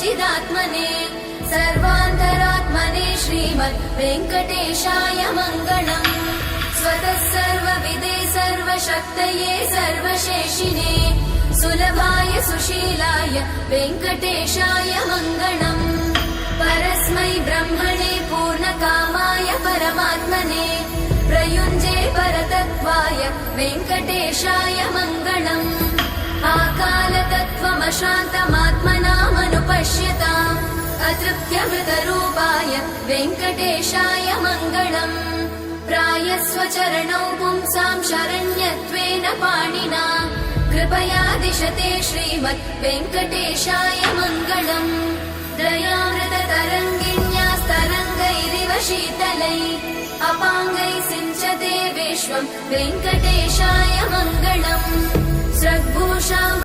चिदात्मने सर्वान्तरात्मने श्रीमद् वेङ्कटेशाय मङ्गलम्। स्वतः सर्वविदे सर्वशक्तये सर्वशेषिने सुलभाय सुशीलाय वेङ्कटेशाय मङ्गलम्। परस्मै ब्रह्मणे पूर्णकामाय परमात्मने प्रयुञ्जे परतत्त्वाय वेङ्कटेशाय मङ्गलम्। आकालतत्त्वमशान्तमात्मनामनुपश्यताम् अतृप्त्यमृतरूपाय वेङ्कटेशाय मङ्गलम्। प्रायस्वचरणौ पुंसां शरण्यत्वेन पाणिना कृपया दिशते श्रीमद् वेङ्कटेशाय मङ्गलम्। दयामृततरङ्गिण्यास्तरङ्गैरिव शीतलै अपाङ्गै सिञ्चते विश्वं वेङ्कटेशाय मङ्गलम्। स्रग्भूषाम्